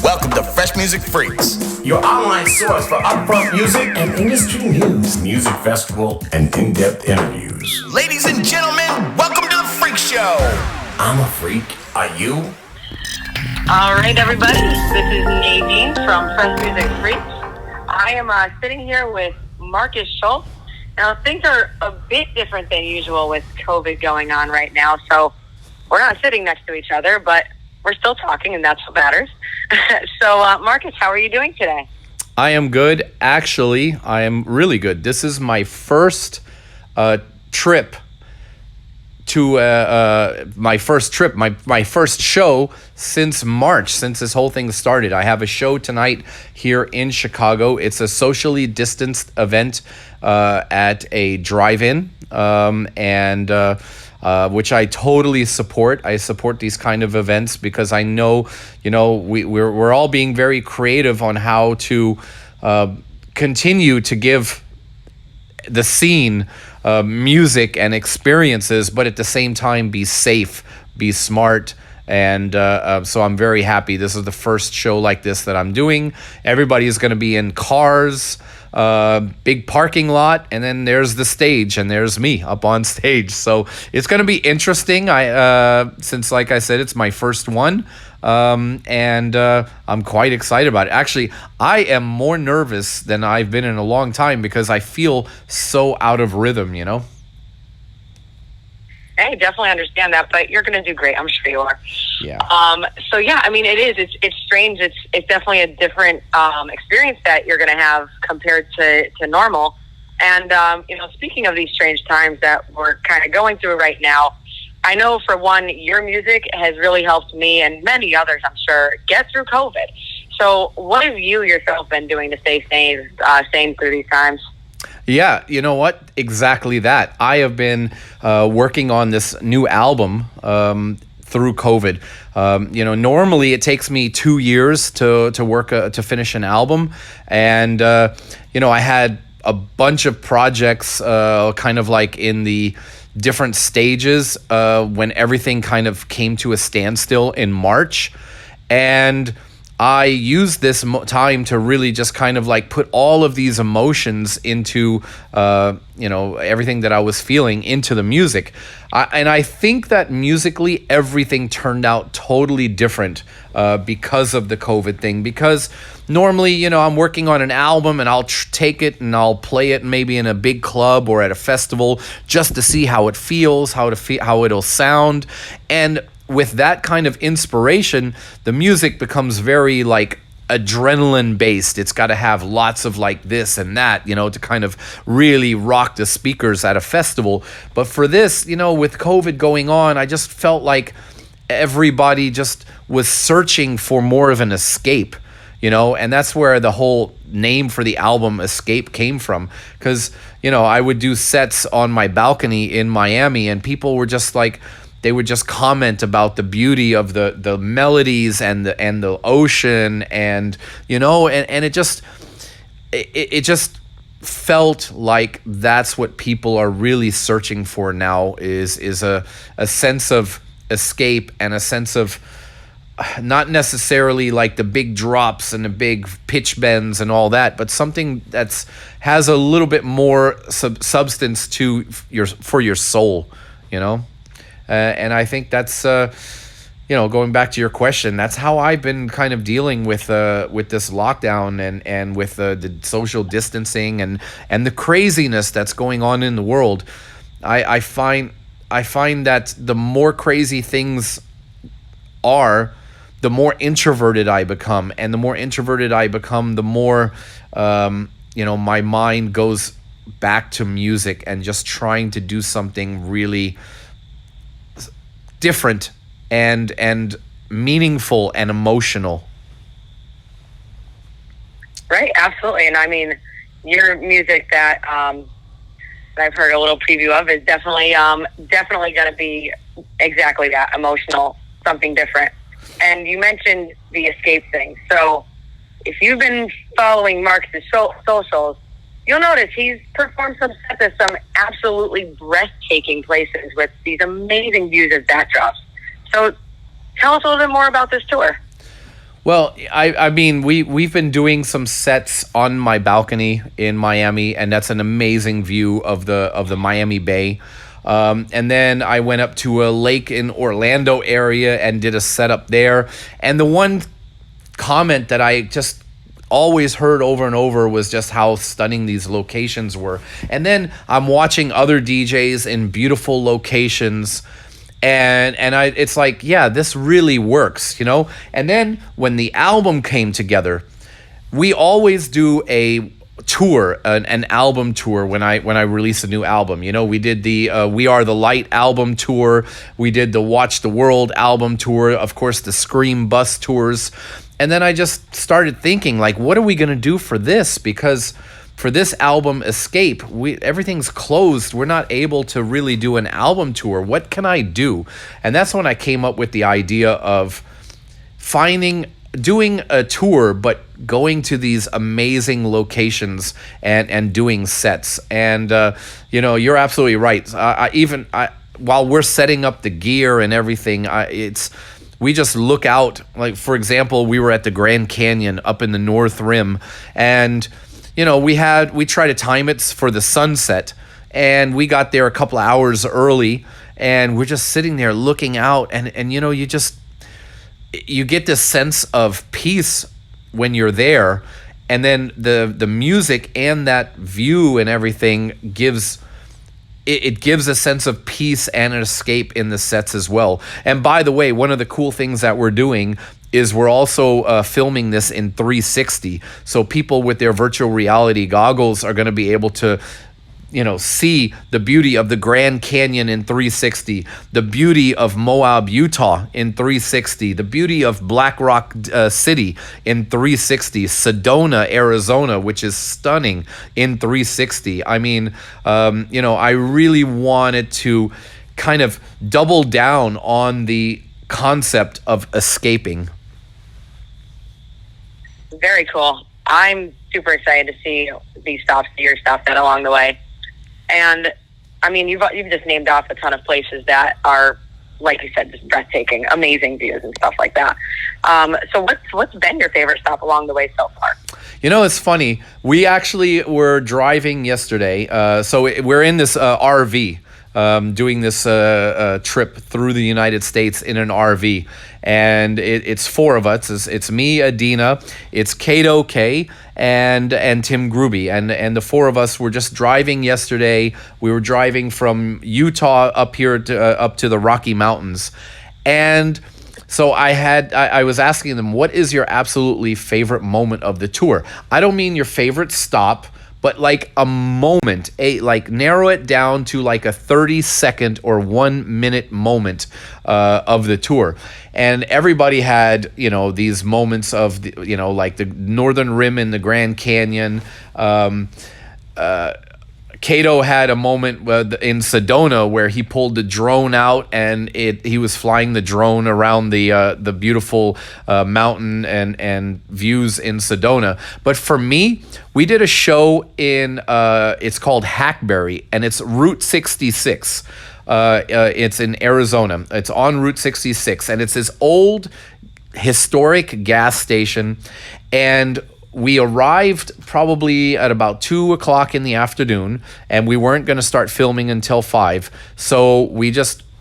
Welcome to Fresh Music Freaks, your online source for upfront music and industry news, music festival, and in-depth interviews. Ladies and gentlemen, welcome to The Freak Show. I'm a freak. Are you? All right, everybody. This is Nadine from Fresh Music Freaks. I am sitting here with Markus Schulz. Now, things are a bit different than usual with COVID going on right now, so we're not sitting next to each other, but we're still talking, and that's what matters. So, Markus, how are you doing today? I am good. Actually, I am really good. This is my first trip to my first show since March, since this whole thing started. I have a show tonight here in Chicago. It's a socially distanced event at a drive-in, which I totally support. I support these kind of events because I know, we're all being very creative on how to continue to give the scene music and experiences, but at the same time be safe, be smart. And so I'm very happy. This is the first show like this that I'm doing. Everybody is going to be in cars, big parking lot, and then there's the stage, and there's me up on stage. So it's going to be interesting. Since, like I said, it's my first one, and I'm quite excited about it. Actually, I am more nervous than I've been in a long time because I feel so out of rhythm, Hey, definitely understand that, but you're going to do great. I'm sure you are. Yeah. So yeah, I mean, it's strange. It's definitely a different experience that you're going to have compared to normal. And speaking of these strange times that we're kind of going through right now, I know for one, your music has really helped me and many others, I'm sure, get through COVID. So what have you yourself been doing to stay sane through these times? Yeah, you know what? Exactly that. I have been working on this new album through COVID. Normally it takes me 2 years to work to finish an album, and I had a bunch of projects kind of like in the different stages when everything kind of came to a standstill in March, and I used this time to really just kind of like put all of these emotions into, everything that I was feeling into the music. And I think that musically everything turned out totally different because of the COVID thing. Because normally, I'm working on an album and I'll take it and I'll play it maybe in a big club or at a festival just to see how it feels, how it'll sound. And with that kind of inspiration, the music becomes very like adrenaline based. It's got to have lots of like this and that, to kind of really rock the speakers at a festival. But for this, with COVID going on, I just felt like everybody just was searching for more of an escape, and that's where the whole name for the album Escape came from. Because, I would do sets on my balcony in Miami and people were just like, they would just comment about the beauty of the melodies and the ocean, and it just felt like that's what people are really searching for now is a sense of escape and a sense of not necessarily like the big drops and the big pitch bends and all that, but something that's has a little bit more substance for your soul, and I think that's, going back to your question, that's how I've been kind of dealing with this lockdown and with the social distancing and the craziness that's going on in the world. I find that the more crazy things are, the more introverted I become, and the more introverted I become, the more my mind goes back to music and just trying to do something really different and meaningful and emotional. Right, absolutely. And I mean, your music that I've heard a little preview of is definitely going to be exactly that, emotional, something different. And you mentioned the escape thing. So if you've been following Markus' socials, you'll notice he's performed some sets at some absolutely breathtaking places with these amazing views of backdrops. So tell us a little bit more about this tour. Well, I mean, we've been doing some sets on my balcony in Miami, and that's an amazing view of the Miami Bay. And then I went up to a lake in Orlando area and did a set up there. And the one comment that I just always heard over and over was just how stunning these locations were. And then I'm watching other DJs in beautiful locations, and it's like, yeah, this really works, you know? And then when the album came together, we always do a tour, an album tour when I release a new album. You know, we did the We Are the Light album tour, we did the Watch the World album tour, of course the Scream bus tours. And then I just started thinking, like, what are we going to do for this? Because for this album, Escape, everything's closed. We're not able to really do an album tour. What can I do? And that's when I came up with the idea of doing a tour, but going to these amazing locations and doing sets. And, you know, you're absolutely right. While we're setting up the gear and everything, we just look out. Like, for example, we were at the Grand Canyon up in the North Rim, and you know, we tried to time it for the sunset, and we got there a couple of hours early, and we're just sitting there looking out, and you know, you get this sense of peace when you're there, and then the music and that view and everything gives a sense of peace and an escape in the sets as well. And by the way, one of the cool things that we're doing is we're also filming this in 360. So people with their virtual reality goggles are going to be able to, you know, see the beauty of the Grand Canyon in 360, the beauty of Moab, Utah in 360, the beauty of Black Rock City in 360, Sedona, Arizona, which is stunning, in 360. I mean, you know, I really wanted to kind of double down on the concept of escaping. Very cool. I'm super excited to see these stops that you're stopped at along the way. And I mean, you've just named off a ton of places that are, like you said, just breathtaking, amazing views and stuff like that. So what's been your favorite stop along the way so far? You know, it's funny. We actually were driving yesterday. So we're in this RV, doing this trip through the United States in an RV. And it's four of us. It's me, Adina, it's Kato K, and Tim Gruby. And the four of us were just driving yesterday. We were driving from Utah up here up to the Rocky Mountains. And so I was asking them, what is your absolutely favorite moment of the tour? I don't mean your favorite stop, but like a moment, like narrow it down to like a 30-second or 1 minute moment of the tour. And everybody had, you know, these moments of, you know, like the Northern Rim in the Grand Canyon. Kato had a moment in Sedona where he pulled the drone out, and he was flying the drone around the beautiful mountain and views in Sedona. But for me, we did a show in it's called Hackberry, and it's Route 66. It's in Arizona. It's on Route 66, and it's this old historic gas station. And we arrived probably at about 2 o'clock in the afternoon, and we weren't going to start filming until 5. So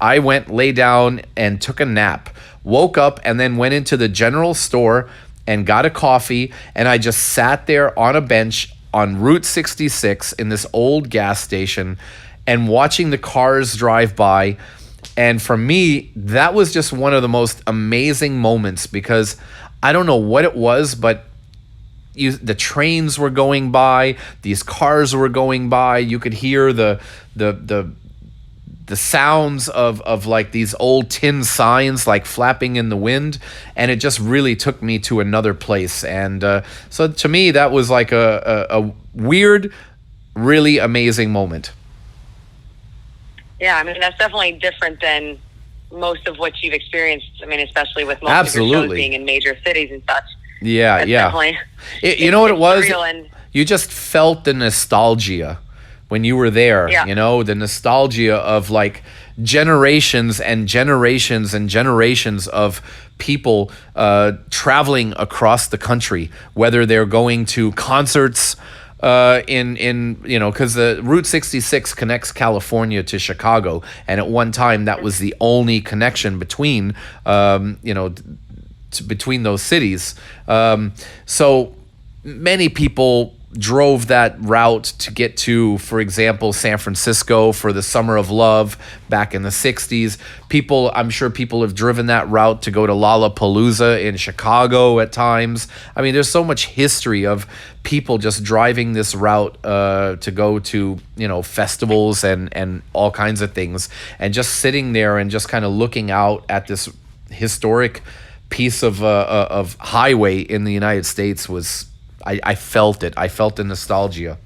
I went, lay down, and took a nap, woke up, and then went into the general store and got a coffee. And I just sat there on a bench on Route 66 in this old gas station and watching the cars drive by. And for me, that was just one of the most amazing moments, because I don't know what it was, but the trains were going by, these cars were going by. You could hear the sounds of like these old tin signs like flapping in the wind, and it just really took me to another place. And so to me, that was like a weird, really amazing moment. Yeah, I mean, that's definitely different than most of what you've experienced. I mean, especially with most of your shows being in major cities and such. Yeah, that's yeah. You know what it was? You just felt the nostalgia when you were there. Yeah. You know, the nostalgia of like generations and generations and generations of people traveling across the country, whether they're going to concerts in because the Route 66 connects California to Chicago, and at one time that was the only connection between between those cities. So many people drove that route to get to, for example, San Francisco for the Summer of Love back in the 60s. I'm sure people have driven that route to go to Lollapalooza in Chicago at times. I mean, there's so much history of people just driving this route to go to, festivals and all kinds of things, and just sitting there and just kind of looking out at this historic piece of highway in the United States was, I felt it. I felt the nostalgia.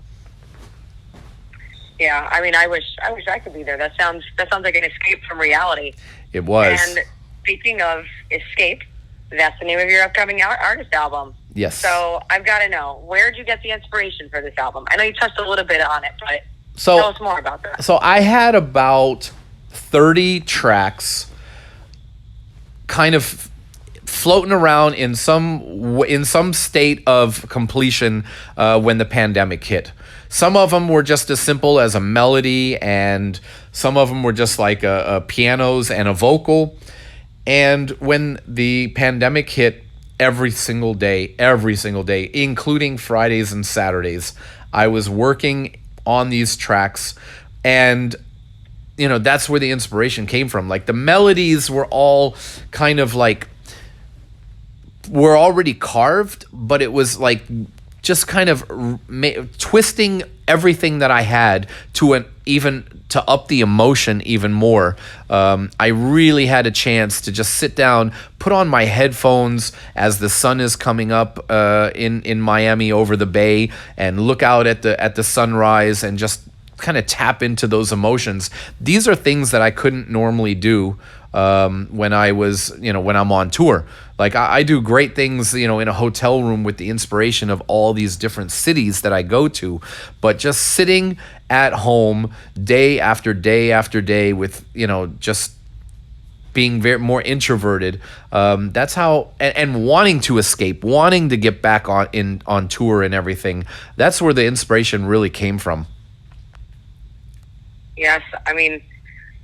Yeah, I mean, I wish I could be there. That sounds like an escape from reality. It was. And speaking of escape, that's the name of your upcoming artist album. Yes. So I've got to know, where did you get the inspiration for this album? I know you touched a little bit on it, but tell us more about that. So I had about 30 tracks kind of floating around in some state of completion when the pandemic hit. Some of them were just as simple as a melody, and some of them were just like a pianos and a vocal. And when the pandemic hit, every single day, including Fridays and Saturdays, I was working on these tracks, and that's where the inspiration came from. Like, the melodies were all kind of like were already carved, but it was like just kind of twisting everything that I had to up the emotion even more. I really had a chance to just sit down, put on my headphones as the sun is coming up in Miami over the bay, and look out at the sunrise and just kind of tap into those emotions. These are things that I couldn't normally do when I'm on tour. Like, I do great things, in a hotel room with the inspiration of all these different cities that I go to, but just sitting at home day after day after day with, just being more introverted. That's how, and wanting to escape, wanting to get back on tour and everything. That's where the inspiration really came from. Yes, I mean,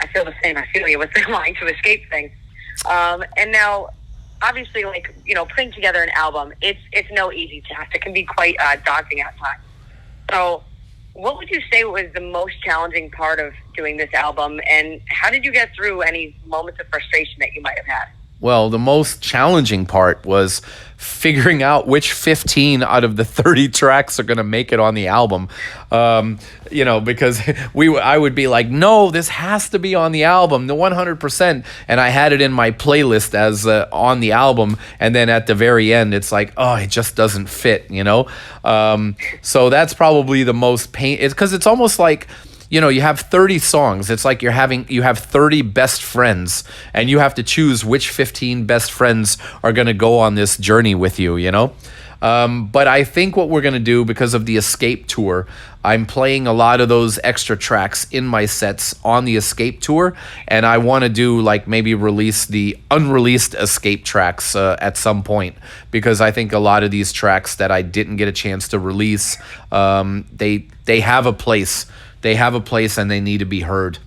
I feel the same. I feel you with the wanting to escape thing. And now, obviously, putting together an album, it's no easy task. It can be quite daunting at times. So, what would you say was the most challenging part of doing this album, and how did you get through any moments of frustration that you might have had? Well, the most challenging part was figuring out which 15 out of the 30 tracks are going to make it on the album. Because I would be like, no, this has to be on the album, the 100%. And I had it in my playlist as on the album. And then at the very end, it's like, oh, it just doesn't fit, So that's probably the most pain. It's because it's almost like, you have 30 songs. It's like you have 30 best friends, and you have to choose which 15 best friends are going to go on this journey with you, But I think what we're going to do, because of the Escape Tour, I'm playing a lot of those extra tracks in my sets on the Escape Tour, and I want to do maybe release the unreleased Escape tracks at some point, because I think a lot of these tracks that I didn't get a chance to release, they have a place. They have a place, and they need to be heard.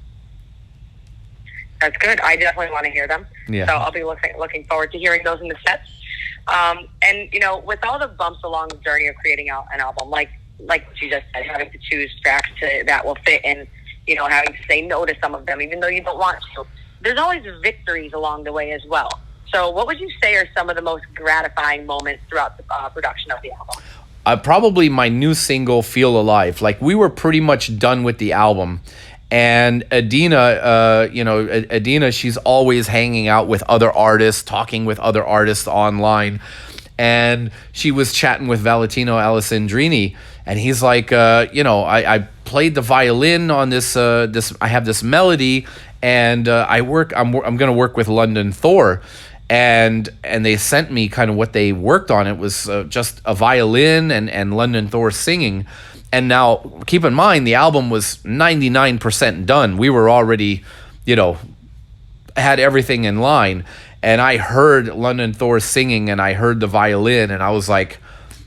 That's good. I definitely want to hear them. Yeah. So I'll be looking forward to hearing those in the sets. And with all the bumps along the journey of creating an album, like what you just said, having to choose tracks that will fit, and having to say no to some of them, even though you don't want to. There's always victories along the way as well. So what would you say are some of the most gratifying moments throughout the production of the album? Probably my new single, Feel Alive. Like, we were pretty much done with the album. And Adina, she's always hanging out with other artists, talking with other artists online. And she was chatting with Valentino Alessandrini. And he's like, I played the violin on this, I have this melody, and I'm going to work with London Thor. And they sent me kind of what they worked on. It was just a violin and London Thor singing. And now, keep in mind, the album was 99% done. We were already, you know, had everything in line, and I heard London Thor singing, and I heard the violin, and I was like,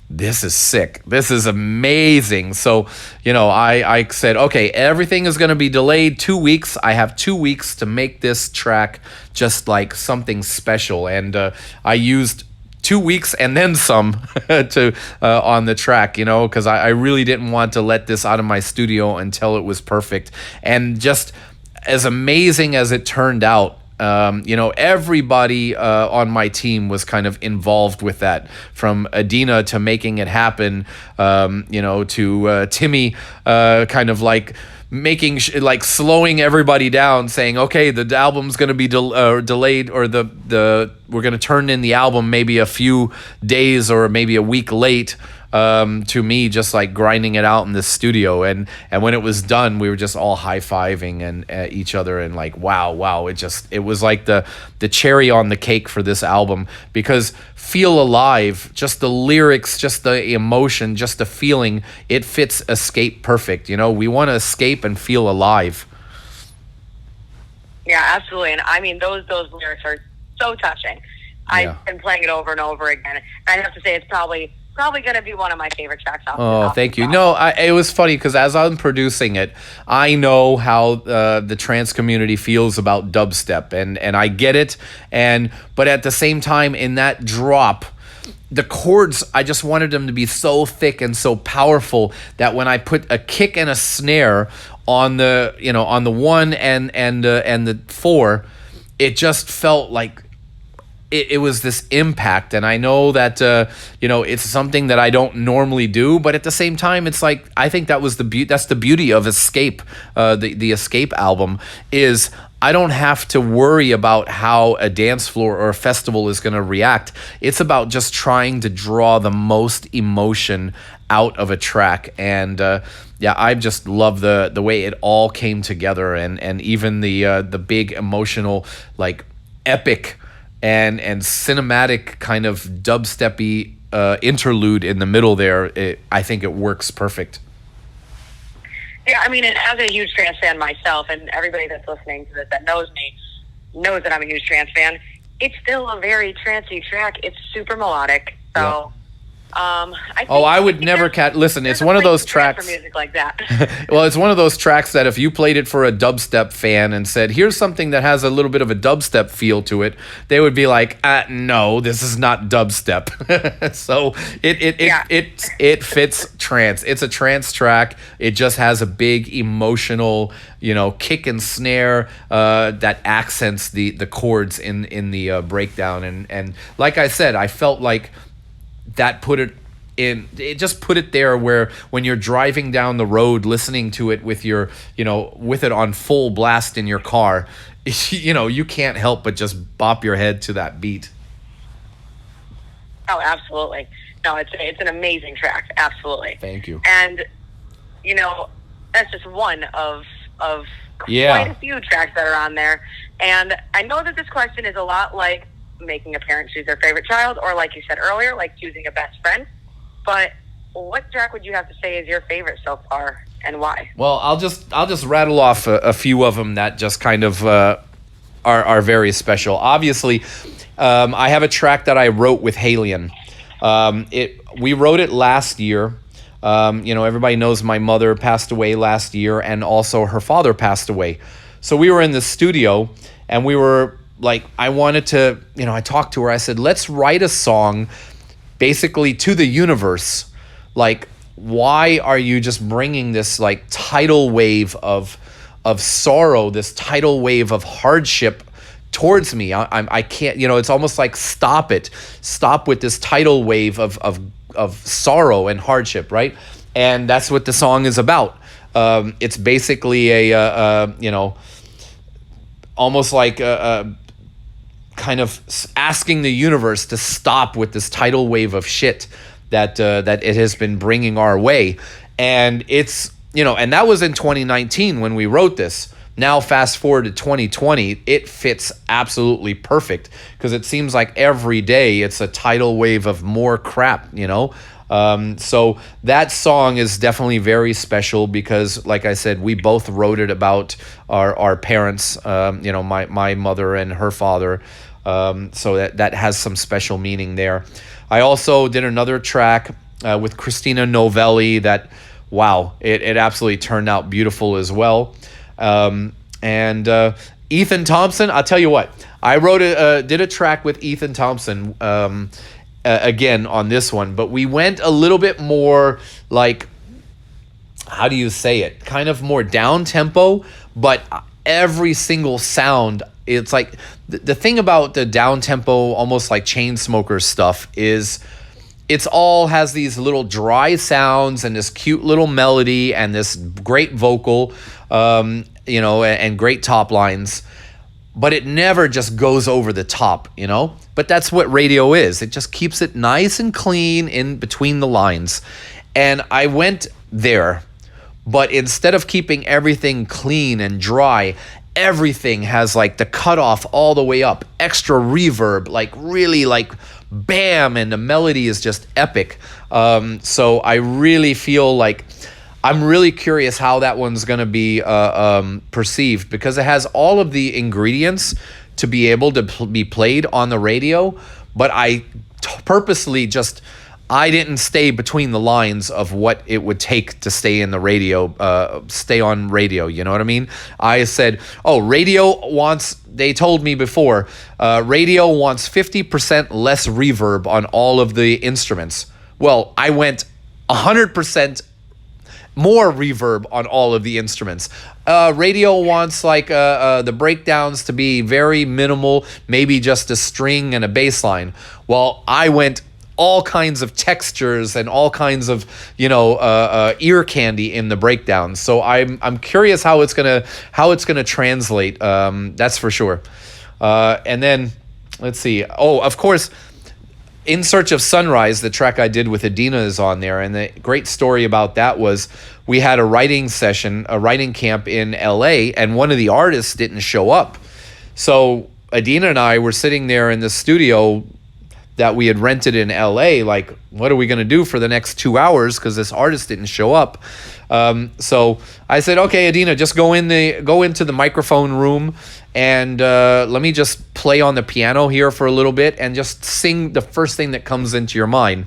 this is sick. This is amazing. So, you know, I said, okay, everything is going to be delayed 2 weeks. I have 2 weeks to make this track just like something special. And I used 2 weeks and then some to on the track, you know, because I really didn't want to let this out of my studio until it was perfect. And just as amazing as it turned out, you know, everybody on my team was kind of involved with that, from Adina to making it happen, you know, to Timmy kind of like making like slowing everybody down, saying, okay, the album's going to be delayed, or the we're going to turn in the album maybe a few days or maybe a week late. To me, just like grinding it out in the studio, and when it was done, we were just all high-fiving and at each other, and like, wow, it was like the cherry on the cake for this album, because Feel Alive, just the lyrics, just the emotion, just the feeling, it fits Escape perfect. You know, we want to escape and feel alive. Yeah, absolutely. And I mean, those lyrics are so touching. Yeah. I've been playing it over and over again. And I have to say, it's probably going to be one of my favorite tracks off. Oh, thank you. No, it was funny because as I'm producing it, I know how the trance community feels about dubstep, and I get it. But at the same time, in that drop, the chords, I just wanted them to be so thick and so powerful that when I put a kick and a snare on the, you know, on the 1 and the 4, it just felt like it was this impact. And I know that, you know, it's something that I don't normally do, but at the same time, it's like, I think that was that's the beauty of Escape, the Escape album, is I don't have to worry about how a dance floor or a festival is going to react. It's about just trying to draw the most emotion out of a track. And yeah, I just love the way it all came together, and even the big emotional, like, epic and cinematic kind of dubsteppy interlude in the middle there. I think it works perfect. Yeah, I mean, and as a huge trance fan myself, and everybody that's listening to this that knows me knows that I'm a huge trance fan, it's still a very trancey track. It's super melodic. So, I would never listen. It's one of those tracks. For music like that. Well, it's one of those tracks that if you played it for a dubstep fan and said, "Here's something that has a little bit of a dubstep feel to it," they would be like, "No, this is not dubstep." So it fits trance. It's a trance track. It just has a big emotional, you know, kick and snare that accents the chords in the breakdown. And like I said, I felt like that it just put it there where when you're driving down the road listening to it with your, you know, with it on full blast in your car, you know, you can't help but just bop your head to that beat. Oh, absolutely. No, it's an amazing track. Absolutely. Thank you. And, you know, that's just one of Yeah. quite a few tracks that are on there. And I know that this question is a lot like making a parent choose their favorite child, or like you said earlier, like choosing a best friend. But what track would you have to say is your favorite so far, and why? Well, I'll just rattle off a few of them that just kind of are very special. Obviously, I have a track that I wrote with Halion. We wrote it last year. You know, everybody knows my mother passed away last year, and also her father passed away. So we were in the studio, and we were like, I wanted to, you know, I talked to her. I said, let's write a song basically to the universe. Like, why are you just bringing this like tidal wave of sorrow, this tidal wave of hardship towards me? I can't, you know, it's almost like stop with this tidal wave of sorrow and hardship, right? And that's what the song is about. It's basically a you know, almost like a kind of asking the universe to stop with this tidal wave of shit that it has been bringing our way. And it's, you know, and that was in 2019 when we wrote this. Now fast forward to 2020, it fits absolutely perfect, because it seems like every day it's a tidal wave of more crap, you know. So that song is definitely very special because, like I said, we both wrote it about our parents, my mother and her father. So that has some special meaning there. I also did another track with Christina Novelli that, wow, it absolutely turned out beautiful as well. And Ethan Thompson, I'll tell you what, I did a track with Ethan Thompson again on this one, but we went a little bit more like, how do you say it? Kind of more down tempo, but every single sound, it's like the thing about the down tempo, almost like Chainsmokers stuff, is it's all has these little dry sounds and this cute little melody and this great vocal, and great top lines, but it never just goes over the top, But that's what radio is. It just keeps it nice and clean in between the lines. And I went there, but instead of keeping everything clean and dry, everything has like the cutoff all the way up, extra reverb, like really like bam, and the melody is just epic. So I really feel like I'm really curious how that one's going to be perceived, because it has all of the ingredients to be able to be played on the radio, but I purposely I didn't stay between the lines of what it would take to stay in the radio, stay on radio, you know what I mean? I said, they told me before, radio wants 50% less reverb on all of the instruments. Well, I went 100% more reverb on all of the instruments. Radio wants like the breakdowns to be very minimal, maybe just a string and a bass line. Well, I went all kinds of textures and all kinds of ear candy in the breakdowns. So I'm curious how it's gonna translate. That's for sure. And then let's see. Oh, of course, In Search of Sunrise, the track I did with Adina, is on there. And the great story about that was we had a writing camp in LA, and one of the artists didn't show up. So Adina and I were sitting there in the studio that we had rented in LA, like, what are we going to do for the next 2 hours? Because this artist didn't show up. So I said, okay, Adina, just go into the microphone room and let me just play on the piano here for a little bit and just sing the first thing that comes into your mind.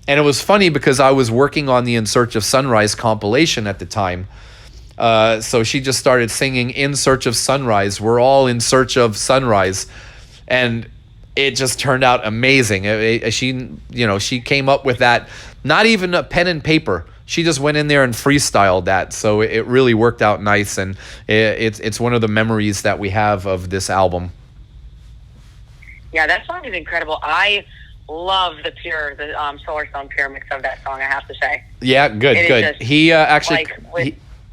And it was funny because I was working on the In Search of Sunrise compilation at the time. So she just started singing In Search of Sunrise. We're all in search of sunrise. And it just turned out amazing. She came up with that, not even a pen and paper. She just went in there and freestyled that. So it really worked out nice, and it's one of the memories that we have of this album. Yeah, that song is incredible. I love the Solar Stone Pure mix of that song, I have to say. Yeah, good. He actually...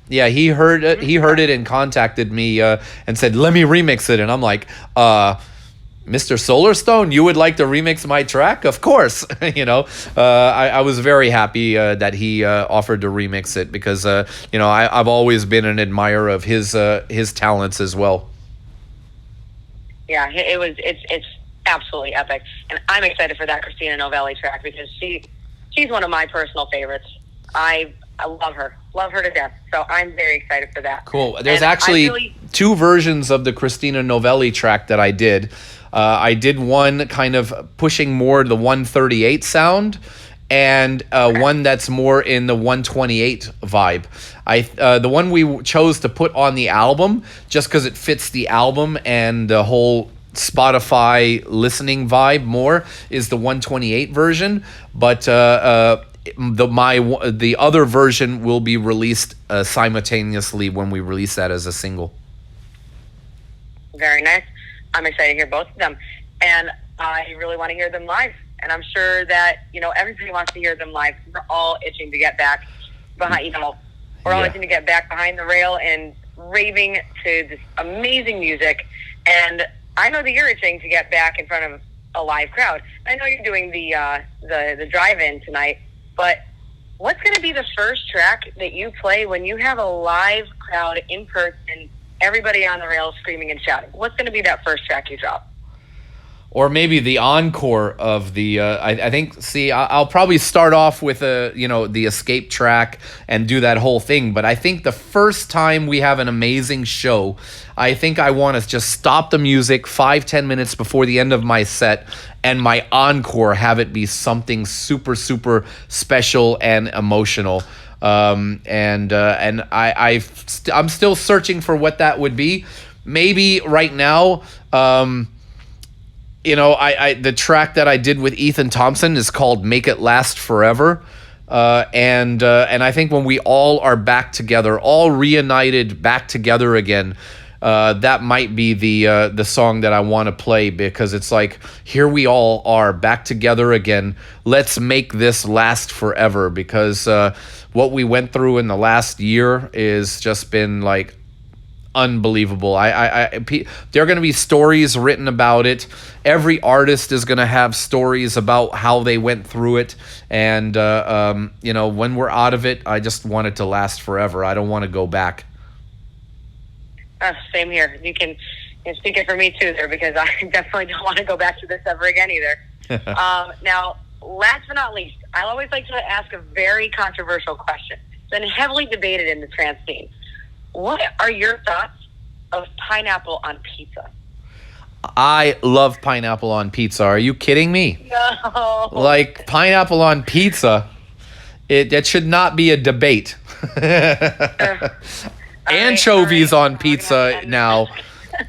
he heard it. He heard it and contacted me and said, "Let me remix it." And I'm like, Mr. Solarstone, you would like to remix my track? Of course. I was very happy that he offered to remix it because, I've always been an admirer of his talents as well. Yeah, it's absolutely epic. And I'm excited for that Christina Novelli track because she's one of my personal favorites. I love her to death. So I'm very excited for that. Cool. There's actually two versions of the Christina Novelli track that I did. I did one kind of pushing more the 138 sound, and one that's more in the 128 vibe. The one we chose to put on the album, just because it fits the album and the whole Spotify listening vibe more, is the 128 version. But the other version will be released simultaneously when we release that as a single. Very nice. I'm excited to hear both of them, and I really want to hear them live. And I'm sure that everybody wants to hear them live. We're all itching to get back behind. We're all itching to get back behind the rail and raving to this amazing music. And I know that you're itching to get back in front of a live crowd. I know you're doing the drive-in tonight, but what's going to be the first track that you play when you have a live crowd in person? Everybody on the rails screaming and shouting. What's going to be that first track you drop? or maybe the encore of the. I think. See, I'll probably start off with the escape track and do that whole thing. But I think the first time we have an amazing show, I think I want to just stop the music 5-10 minutes before the end of my set, and my encore have it be something super super special and emotional. I'm still searching for what that would be. Maybe right now. The track that I did with Ethan Thompson is called "Make It Last Forever," and I think when we all are back together, all reunited, back together again, that might be the song that I want to play, because it's like, here we all are back together again. Let's make this last forever, because what we went through in the last year is just been like unbelievable. There are going to be stories written about it. Every artist is going to have stories about how they went through it, and when we're out of it, I just want it to last forever. I don't want to go back. Same here. You can speak it for me too there, because I definitely don't want to go back to this ever again either. Now, last but not least, I always like to ask a very controversial question. It's been heavily debated in the trance scene. What are your thoughts of pineapple on pizza? I love pineapple on pizza. Are you kidding me? No. Like, pineapple on pizza, that should not be a debate. Anchovies on pizza now.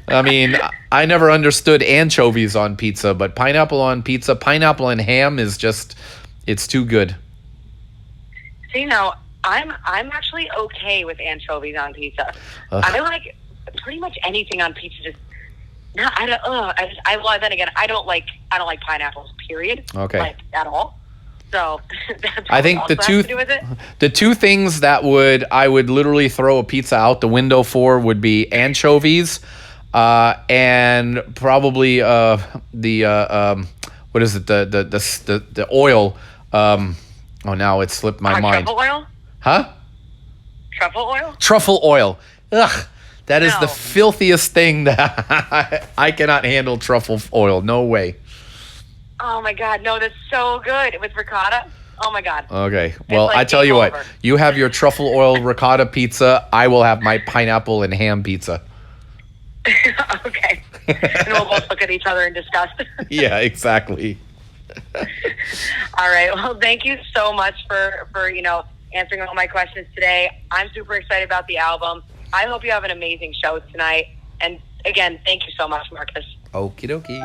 I mean, I never understood anchovies on pizza, but pineapple on pizza, pineapple and ham is just, it's too good. See, now, I'm actually okay with anchovies on pizza. I like pretty much anything on pizza. Just no, I don't. Well, then again, I don't like pineapples. Period. Okay. Like at all. So that's I think the two things that I would literally throw a pizza out the window for would be anchovies, and probably the what is it, the oil. Now it slipped my mind. Truffle oil? Huh? Truffle oil? Truffle oil. Ugh. That is the filthiest thing that I cannot handle. Truffle oil. No way. Oh my God. No, that's so good. With ricotta? Oh my God. Okay. Well, I tell you what. You have your truffle oil ricotta pizza. I will have my pineapple and ham pizza. Okay. And we'll both look at each other in disgust. Yeah, exactly. All right. Well, thank you so much for answering all my questions today. I'm super excited about the album. I hope you have an amazing show tonight. And again, thank you so much, Markus. Okie dokie.